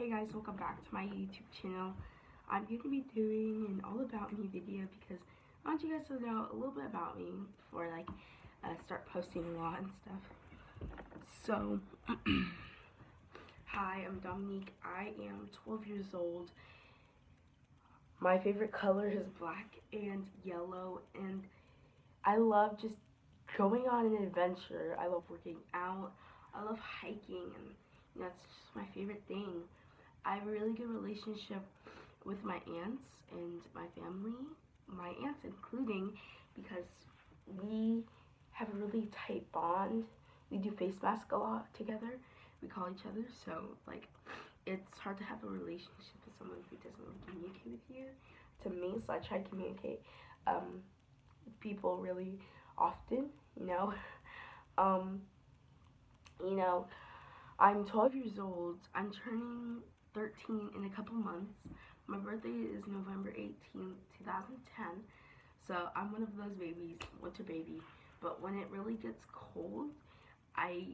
Hey guys, welcome back to my YouTube channel. I'm going to be doing an all about me video because I want you guys to know a little bit about me before start posting a lot and stuff. So, hi, I'm Dominique. I am 12 years old. My favorite color is black and yellow, and I love just going on an adventure. I love working out. I love hiking, and that's just my favorite thing. I have a really good relationship with my aunts and my family. My aunts including, because we have a really tight bond. We do face masks a lot together. We call each other, so it's hard to have a relationship with someone who doesn't really communicate with you. To me, so I try to communicate with people really often. Um, you know, I'm 12 years old. I'm turning 13 in a couple months. My birthday is November 18th, 2010. So I'm one of those babies, winter baby. But when it really gets cold, I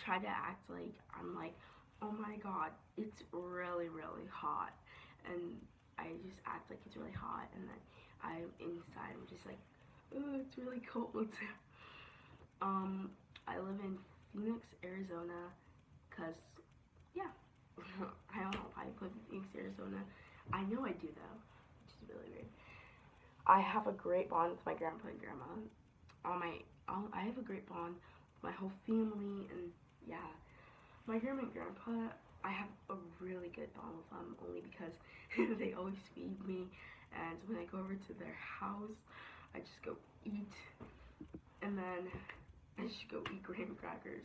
try to act like I'm like, oh my god, it's really, really hot. And I just act like it's really hot. And then I'm inside, I'm just like, oh, it's really cold. I live in Phoenix, Arizona, because, yeah, I don't know why I put Phoenix, Arizona. I know I do, though, which is really weird. I have a great bond with my grandpa and grandma. I have a great bond with my whole family, and, yeah. My grandma and grandpa, I have a really good bond with them, only because they always feed me, and when I go over to their house, I just go eat, and then I just go eat graham crackers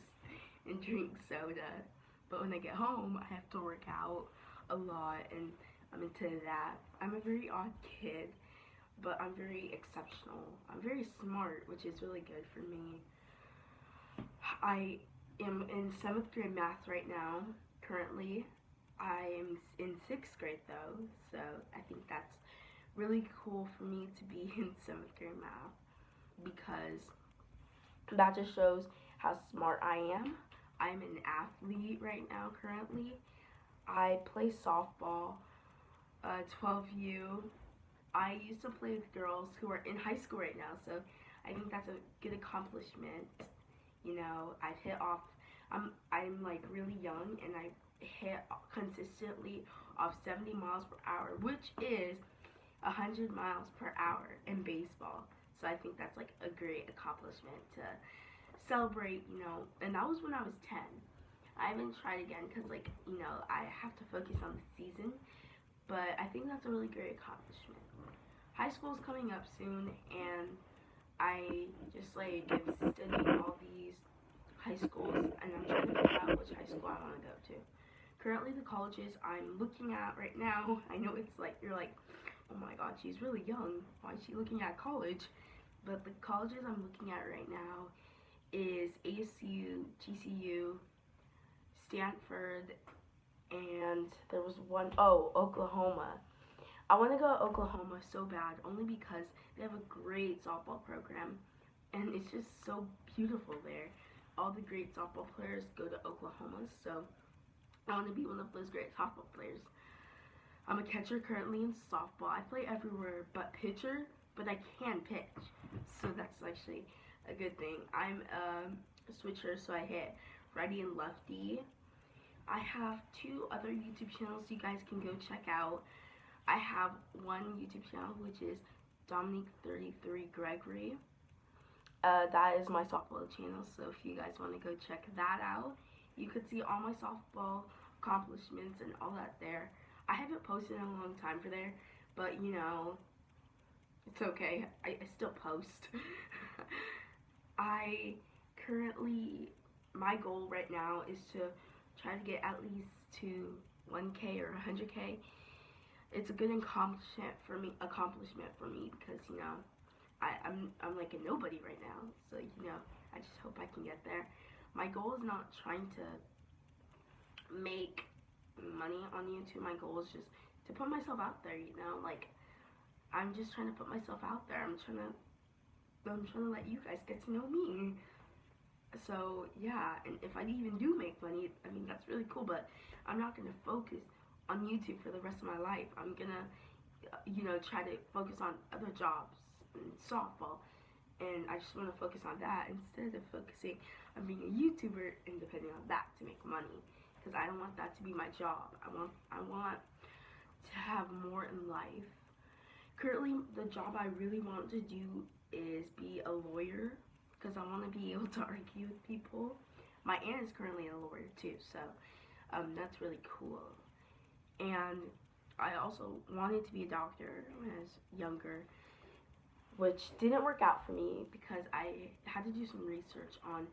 and drink soda. But when I get home, I have to work out a lot, and I'm into that. I'm a very odd kid, but I'm very exceptional. I'm very smart, which is really good for me. I am in 7th grade math right now, currently. I am in 6th grade though, so I think that's really cool for me to be in 7th grade math, because that just shows how smart I am. I'm an athlete right now currently. I play softball, 12U. I used to play with girls who are in high school right now, so I think that's a good accomplishment. I've hit off, I'm like really young, and I hit consistently off 70 miles per hour, which is 100 miles per hour in baseball. So I think that's like a great accomplishment to celebrate, and that was when I was 10. I haven't tried again because, I have to focus on the season, but I think that's a really great accomplishment. High school is coming up soon, and I just am studying all these high schools, and I'm trying to figure out which high school I want to go to. Currently, the colleges I'm looking at right now, I know it's like, you're like, oh my god, she's really young, why is she looking at college? But the colleges I'm looking at right now is ASU, GCU, Stanford, and there was Oklahoma. I want to go to Oklahoma so bad, only because they have a great softball program, and it's just so beautiful there. All the great softball players go to Oklahoma, so I want to be one of those great softball players. I'm a catcher currently in softball. I play everywhere but pitcher, but I can pitch, so that's actually a good thing. I'm a switcher, so I hit righty and lefty. I have 2 other YouTube channels you guys can go check out. I have one YouTube channel, which is Dominique33 Gregory. That is my softball channel, so if you guys want to go check that out, you could see all my softball accomplishments and all that there. I haven't posted in a long time for there, but it's okay. I still post. My goal right now is to try to get at least to 1K or 100K. It's a good accomplishment for me because I'm like a nobody right now, so I just hope I can get there. My goal is not trying to make money on YouTube. My goal is just to put myself out there, I'm just trying to put myself out there. I'm trying to let you guys get to know me. So yeah, and if I even do make money, I mean, that's really cool, but I'm not going to focus on YouTube for the rest of my life. I'm gonna, try to focus on other jobs and softball, and I just want to focus on that instead of focusing on being a YouTuber and depending on that to make money. Because I don't want that to be my job. I want to have more in life. Currently, the job I really want to do is be a lawyer because I want to be able to argue with people. My aunt is currently a lawyer too, so that's really cool. And I also wanted to be a doctor when I was younger, which didn't work out for me because I had to do some research on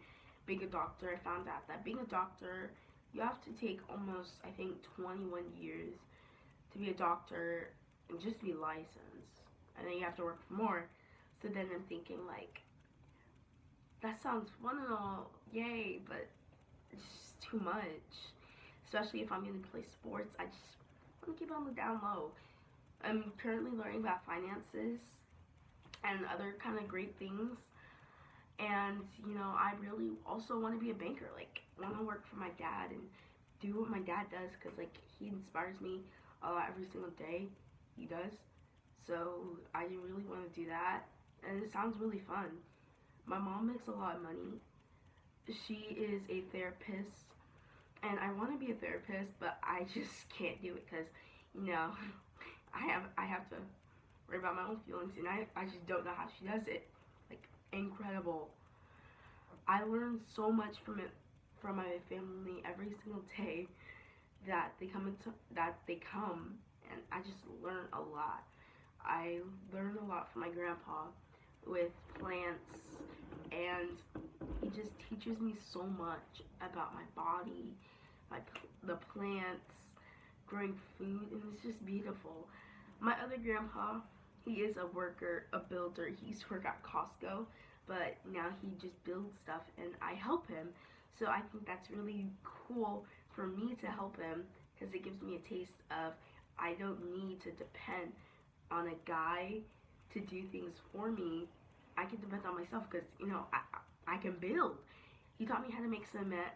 being a doctor. I found out that being a doctor, you have to take almost, I think, 21 years to be a doctor and just be licensed. And then you have to work for more. So then I'm thinking, like, that sounds fun and all, yay, but it's just too much. Especially if I'm going to play sports, I just want to keep on the down low. I'm currently learning about finances and other kind of great things. And, I really also want to be a banker. Like, I want to work for my dad and do what my dad does because, like, he inspires me a lot every single day. He does. So, I really want to do that. And it sounds really fun. My mom makes a lot of money. She is a therapist. And I want to be a therapist, but I just can't do it because, I have to worry about my own feelings, and I just don't know how she does it. Like, incredible. I learn so much from my family every single day that they come, and I just learn a lot. I learn a lot from my grandpa with plants, and he just teaches me so much about my body, the plants, growing food, and it's just beautiful. My other grandpa, he is a worker, a builder. He used to work at Costco, but now he just builds stuff, and I help him. So I think that's really cool for me to help him because it gives me a taste of I don't need to depend on a guy to do things for me. I can depend on myself because, I can build. He taught me how to make cement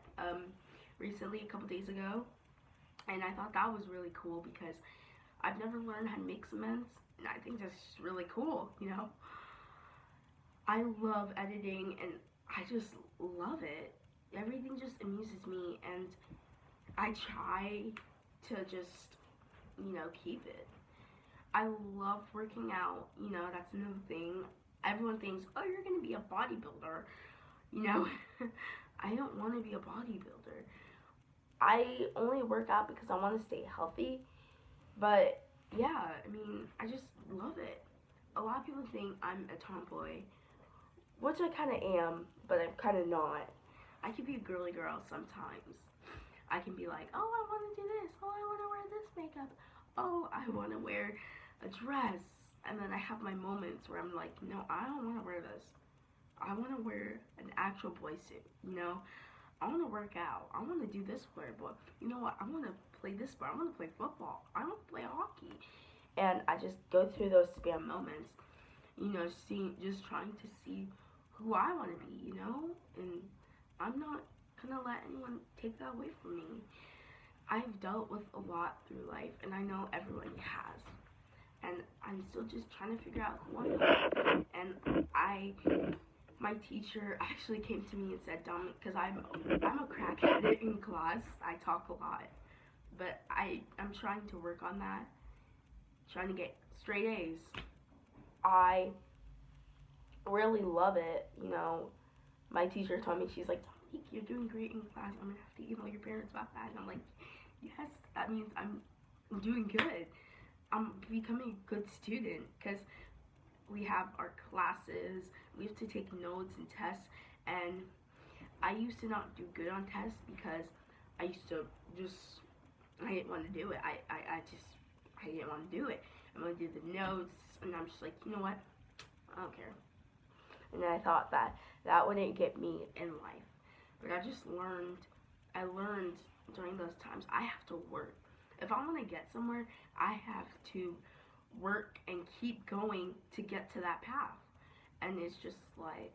recently, a couple days ago, and I thought that was really cool because I've never learned how to make cement, and I think that's really cool, I love editing, and I just love it. Everything just amuses me, and I try to just, keep it. I love working out, that's another thing. Everyone thinks, oh, you're going to be a bodybuilder. I don't want to be a bodybuilder. I only work out because I want to stay healthy. But yeah, I just love it. A lot of people think I'm a tomboy, which I kind of am, but I'm kind of not. I can be a girly girl sometimes. I can be like, oh, I want to do this. Oh, I want to wear this makeup. Oh, I want to wear a dress. And then I have my moments where I'm like, no, I don't want to wear this. I want to wear an actual boy suit, I want to work out. I want to do this sport, but you know what? I want to play this sport. I want to play football. I want to play hockey. And I just go through those spam moments, just trying to see who I want to be, and I'm not going to let anyone take that away from me. I've dealt with a lot through life, and I know everyone has. And I'm still just trying to figure out who I am. And my teacher actually came to me and said, Dominic, because I'm a crackhead in class. I talk a lot. But I'm trying to work on that. Trying to get straight A's. I really love it. My teacher told me, she's like, Dominic, you're doing great in class. I'm going to have to email your parents about that. And I'm like, yes, that means I'm doing good. I'm becoming a good student because we have our classes, we have to take notes and tests, and I used to not do good on tests because I used to I didn't want to do it. I didn't want to do it. I'm going to do the notes, and I'm just like, you know what, I don't care. And I thought that wouldn't get me in life. But I learned during those times, I have to work. If I want to get somewhere, I have to work and keep going to get to that path. And it's just like,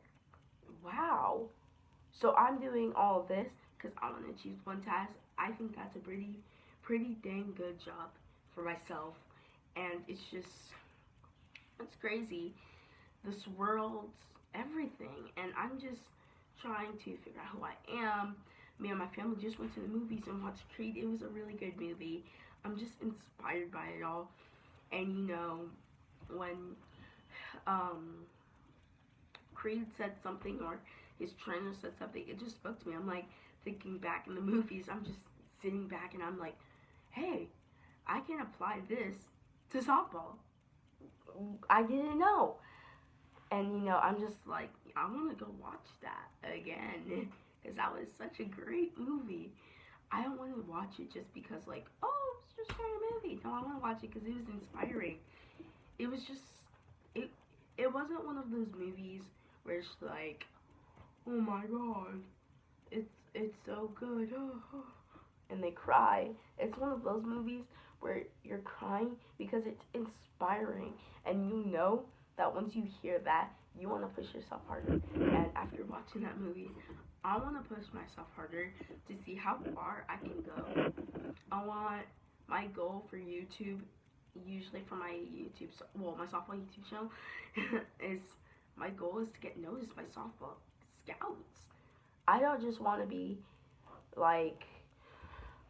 wow. So I'm doing all of this because I want to choose one task. I think that's a pretty pretty dang good job for myself. And it's crazy. This world's everything. And I'm just trying to figure out who I am. Me and my family just went to the movies and watched Creed. It was a really good movie. I'm just inspired by it all. And when Creed said something or his trainer said something, it just spoke to me. I'm like thinking back in the movies. I'm just sitting back and I'm like, hey, I can apply this to softball. I didn't know. And I'm just like, I want to go watch that again because that was such a great movie. I don't want to watch it just because, like, oh, it's just a movie. No, I want to watch it because it was inspiring. It was just, it, it wasn't one of those movies where it's like, oh my god, it's so good, and they cry. It's one of those movies where you're crying because it's inspiring, and that once you hear that, you want to push yourself harder. And after watching that movie, I want to push myself harder to see how far I can go. I want my goal for YouTube, usually for my my softball YouTube channel, is my goal is to get noticed by softball scouts. I don't just want to be like,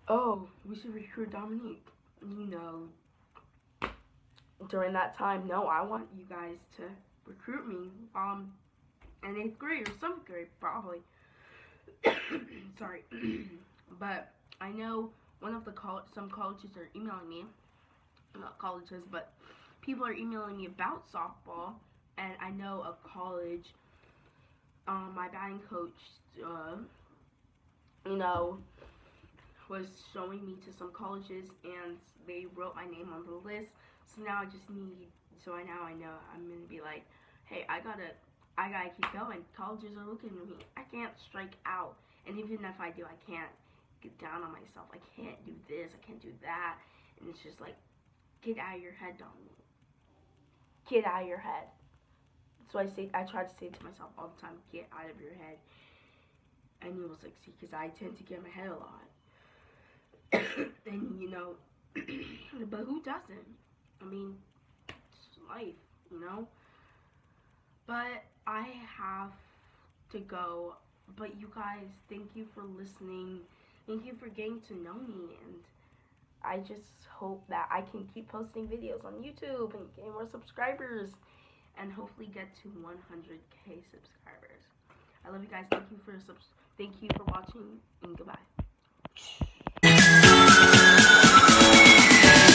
oh, we should recruit Dominique, during that time. No, I want you guys to recruit me in 8th grade or 7th grade, probably. Sorry. But I know some colleges are emailing me, not colleges, but people are emailing me about softball, and I know a college, my batting coach, was showing me to some colleges, and they wrote my name on the list. So now I know I'm gonna be like, hey, I gotta keep going. Colleges are looking at me. I can't strike out, and even if I do, I can't get down on myself. I can't do this. I can't do that, and it's just like, get out of your head, Dominique. Get out of your head. So I try to say it to myself all the time, get out of your head. And he was like, see, because I tend to get in my head a lot. And, but who doesn't? I mean, it's life. But I have to go. But you guys, thank you for listening. Thank you for getting to know me. And I just hope that I can keep posting videos on YouTube and get more subscribers. And hopefully get to 100K subscribers. I love you guys. Thank you for watching, and goodbye.